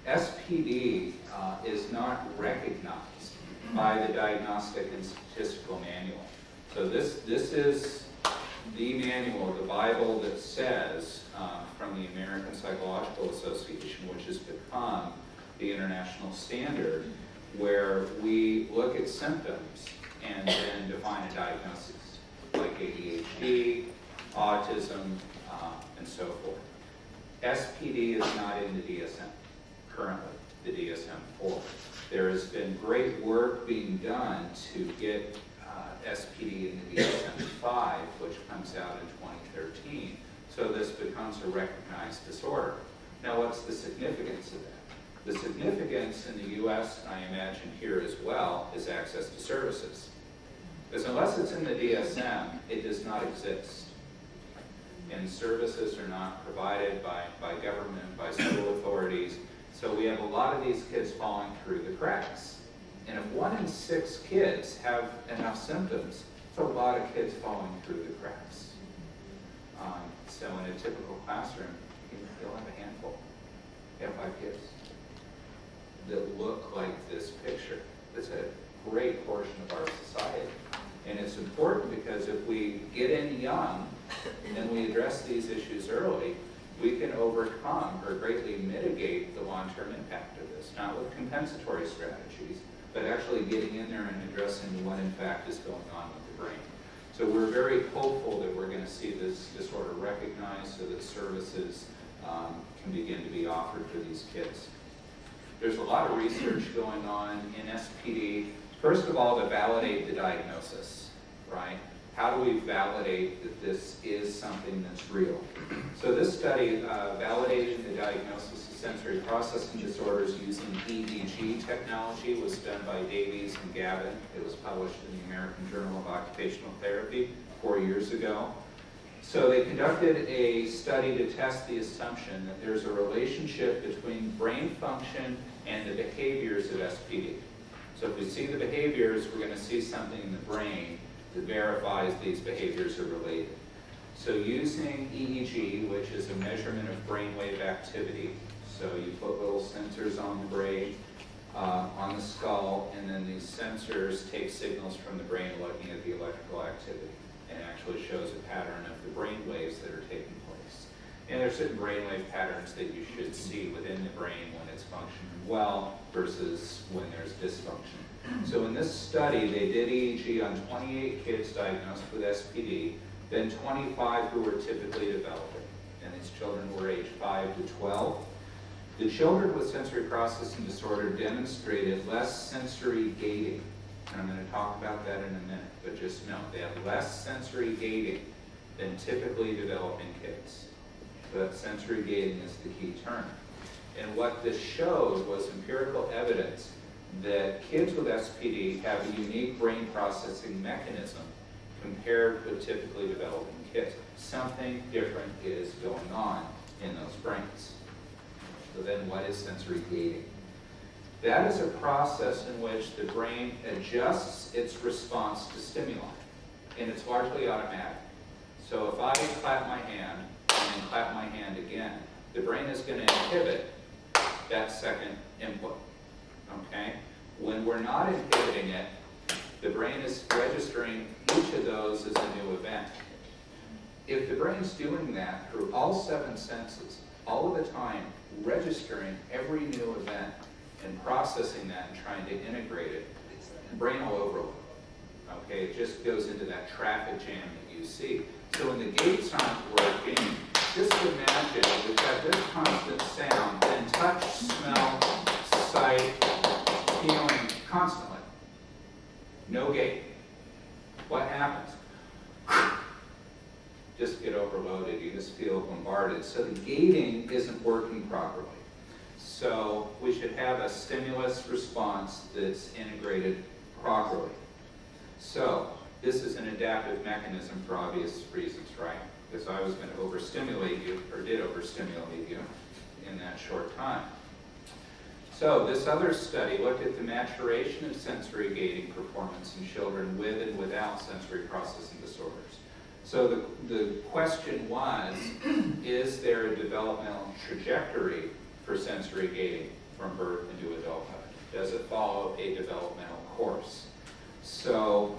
SPD is not recognized by the Diagnostic and Statistical Manual. So this is the manual, the Bible that says from the American Psychological Association, which has become the international standard, where we look at symptoms and then define a diagnosis, like ADHD, autism, and so forth. SPD is not in the DSM currently, the DSM-4. There has been great work being done to get SPD in the DSM-5, which comes out in 2013, so this becomes a recognized disorder. Now, what's the significance of that? The significance in the U.S., and I imagine here as well, is access to services. Because unless it's in the DSM, it does not exist. And services are not provided by government, by school authorities. So we have a lot of these kids falling through the cracks. And if 1 in 6 kids have enough symptoms, it's a lot of kids falling through the cracks. So in a typical classroom, you'll have a handful. You have 5 kids that look like this picture. It's a great portion of our society. And it's important because if we get in young and we address these issues early, we can overcome or greatly mitigate the long-term impact of this, not with compensatory strategies, but actually getting in there and addressing what in fact is going on with the brain. So we're very hopeful that we're going to see this disorder recognized so that services can begin to be offered for these kids. There's a lot of research going on in SPD. First of all, to validate the diagnosis, right? How do we validate that this is something that's real? So this study validated the diagnosis of sensory processing disorders using EEG technology. It was done by Davies and Gavin. It was published in the American Journal of Occupational Therapy 4 years ago. So they conducted a study to test the assumption that there's a relationship between brain function and the behaviors of SPD. So if we see the behaviors, we're going to see something in the brain that verifies these behaviors are related. So using EEG, which is a measurement of brainwave activity, so you put little sensors on the brain, on the skull, and then these sensors take signals from the brain looking at the electrical activity, and actually shows a pattern of the brain waves that are taking place. And there are certain brainwave patterns that you should see within the brain when it's functioning well versus when there's dysfunction. So in this study, they did EEG on 28 kids diagnosed with SPD, then 25 who were typically developing, and these children were aged 5 to 12. The children with sensory processing disorder demonstrated less sensory gating. And I'm going to talk about that in a minute, but just know they have less sensory gating than typically developing kids. But sensory gating is the key term. And what this showed was empirical evidence that kids with SPD have a unique brain processing mechanism compared with typically developing kids. Something different is going on in those brains. So then what is sensory gating? That is a process in which the brain adjusts its response to stimuli, and it's largely automatic. So if I clap my hand and then clap my hand again, the brain is going to inhibit that second input, okay? When we're not inhibiting it, the brain is registering each of those as a new event. If the brain's doing that through all 7 senses, all of the time, registering every new event and processing that and trying to integrate it, the brain will overload. Okay, it just goes into that traffic jam that you see. So when the gates aren't working, just imagine we've got this constant sound and touch, smell, sight, feeling constantly. No gate. What happens? Just get overloaded. You just feel bombarded. So the gating isn't working properly. So we should have a stimulus response that's integrated properly. So this is an adaptive mechanism for obvious reasons, right? Because I was going to overstimulate you, or did overstimulate you in that short time. So this other study looked at the maturation of sensory gating performance in children with and without sensory processing disorders. So the question was, is there a developmental trajectory for sensory gating from birth into adulthood? Does it follow a developmental course? So,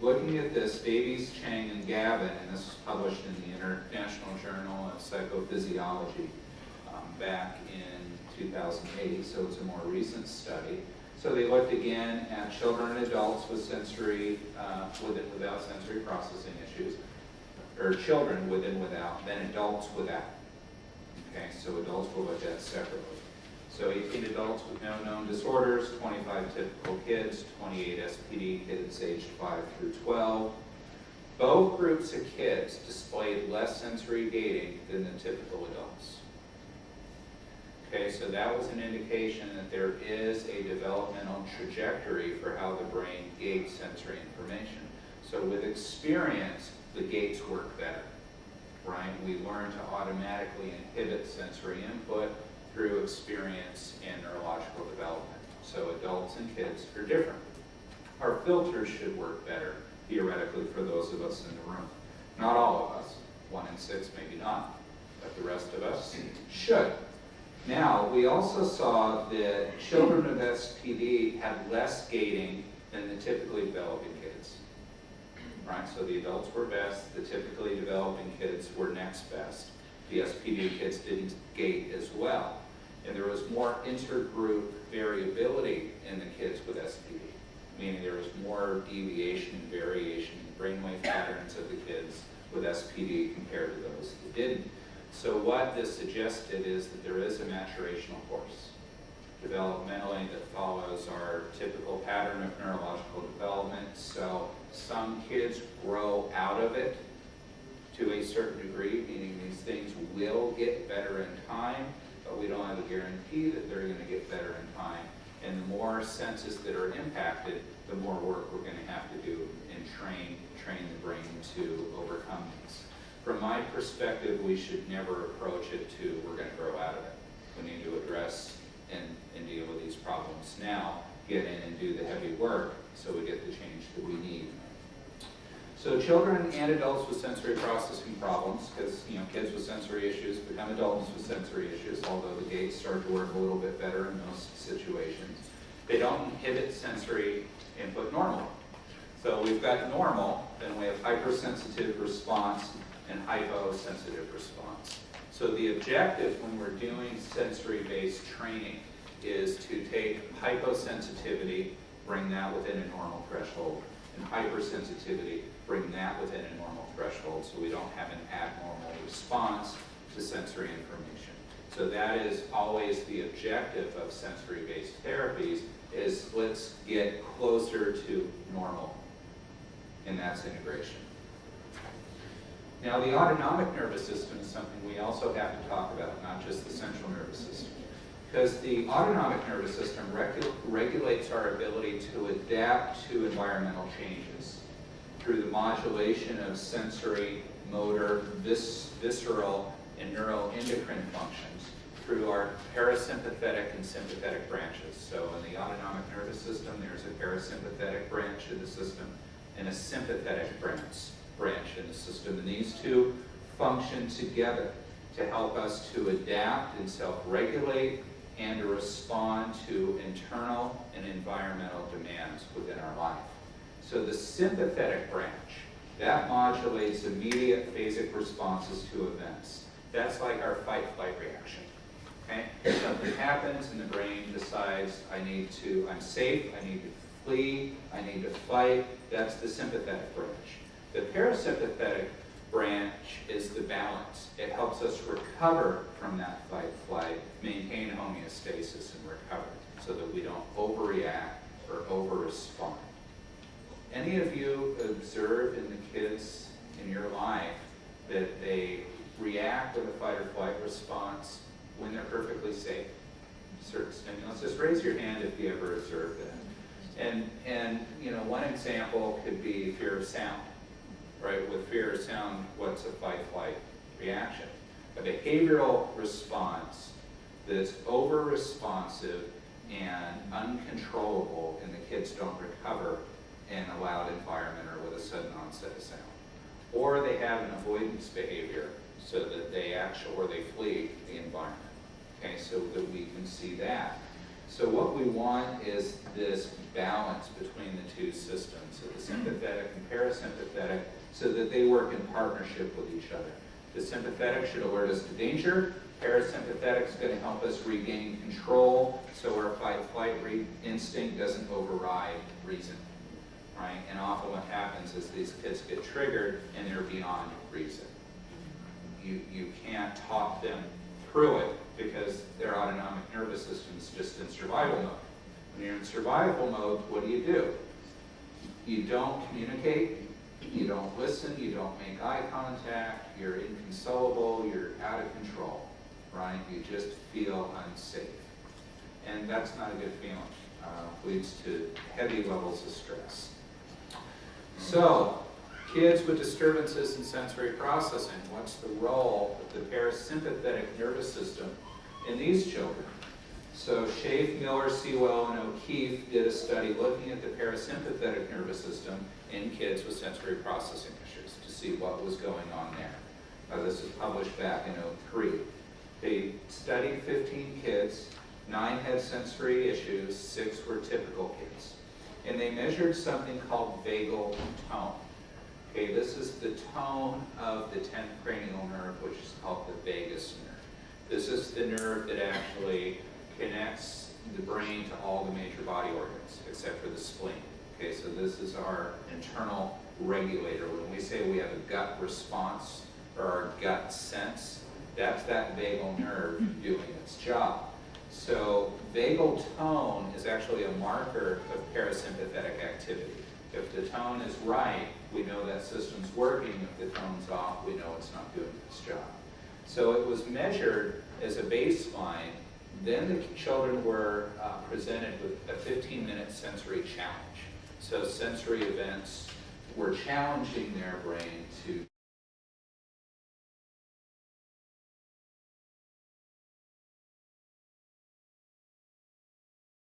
looking at this, Davies, Chang, and Gavin, and this was published in the International Journal of Psychophysiology back in 2008, so it's a more recent study. So they looked again at children and adults with sensory, with and without sensory processing issues, or children with and without, then adults without. Okay, so adults were looked at separately. So 18 adults with no known disorders, 25 typical kids, 28 SPD kids aged 5 through 12. Both groups of kids displayed less sensory gating than the typical adults. Okay, so that was an indication that there is a developmental trajectory for how the brain gates sensory information. So with experience, the gates work better, right? We learn to automatically inhibit sensory input through experience and neurological development. So adults and kids are different. Our filters should work better, theoretically, for those of us in the room. Not all of us, 1 in 6 maybe not, but the rest of us should. Now, we also saw that children with SPD had less gating than the typically developing kids. Right, so the adults were best, the typically developing kids were next best. The SPD kids didn't gate as well. And there was more intergroup variability in the kids with SPD, meaning there was more deviation and variation in brainwave patterns of the kids with SPD compared to those that didn't. So what this suggested is that there is a maturational course developmentally that follows our typical pattern of neurological development. So some kids grow out of it to a certain degree, meaning these things will get better in time, but we don't have a guarantee that they're going to get better in time. And the more senses that are impacted, the more work we're going to have to do and train the brain to overcome these. From my perspective, we should never approach it to we're going to grow out of it. We need to address and deal with these problems now, get in and do the heavy work so we get the change that we need. So children and adults with sensory processing problems, because kids with sensory issues become adults with sensory issues, although the gates start to work a little bit better in those situations. They don't inhibit sensory input normally. So we've got normal, then we have hypersensitive response and hyposensitive response. So the objective when we're doing sensory-based training is to take hyposensitivity, bring that within a normal threshold, and hypersensitivity, bring that within a normal threshold so we don't have an abnormal response to sensory information. So that is always the objective of sensory-based therapies, is let's get closer to normal, and that's integration. Now, the autonomic nervous system is something we also have to talk about, not just the central nervous system. Because the autonomic nervous system regulates our ability to adapt to environmental changes through the modulation of sensory, motor, visceral, and neuroendocrine functions through our parasympathetic and sympathetic branches. So in the autonomic nervous system, there's a parasympathetic branch of the system and a sympathetic branch in the system. And these two function together to help us to adapt and self-regulate and to respond to internal and environmental demands within our life. So the sympathetic branch, that modulates immediate phasic responses to events. That's like our fight-flight reaction. Okay? Something happens and the brain decides I'm safe, I need to flee, I need to fight. That's the sympathetic branch. The parasympathetic branch is the balance. It helps us recover from that fight-flight, maintain homeostasis and recover so that we don't overreact or over-respond. Any of you observe in the kids in your life that they react with a fight or flight response when they're perfectly safe? Certain stimulus. Just raise your hand if you ever observed that. And one example could be fear of sound. Right? With fear of sound, what's a fight-flight reaction? A behavioral response that's over-responsive and uncontrollable, and the kids don't recover in a loud environment or with a sudden onset of sound. Or they have an avoidance behavior so that they or they flee the environment. okay, so that we can see that. So what we want is this balance between the two systems, the sympathetic and parasympathetic, so that they work in partnership with each other. The sympathetic should alert us to danger. Parasympathetic is going to help us regain control so our fight-flight instinct doesn't override reason, right? And often what happens is these kids get triggered and they're beyond reason. You can't talk them through it because their autonomic nervous system is just in survival mode. When you're in survival mode, what do? You don't communicate, you don't listen, you don't make eye contact, you're inconsolable, you're out of control, right? You just feel unsafe. And that's not a good feeling. Leads to heavy levels of stress. So, kids with disturbances in sensory processing, what's the role of the parasympathetic nervous system in these children? So Schaaf, Miller, Sewell, and O'Keefe did a study looking at the parasympathetic nervous system in kids with sensory processing issues to see what was going on there. This was published back in 2003. They studied 15 kids, 9 had sensory issues, 6 were typical kids. And they measured something called vagal tone. Okay, this is the tone of the 10th cranial nerve, which is called the vagus nerve. This is the nerve that actually connects the brain to all the major body organs, except for the spleen. Okay, so this is our internal regulator. When we say we have a gut response or our gut sense, that's that vagal nerve doing its job. So vagal tone is actually a marker of parasympathetic activity. If the tone is right, we know that system's working. If the tone's off, we know it's not doing its job. So it was measured as a baseline. Then the children were presented with a 15-minute sensory challenge. So sensory events were challenging their brain to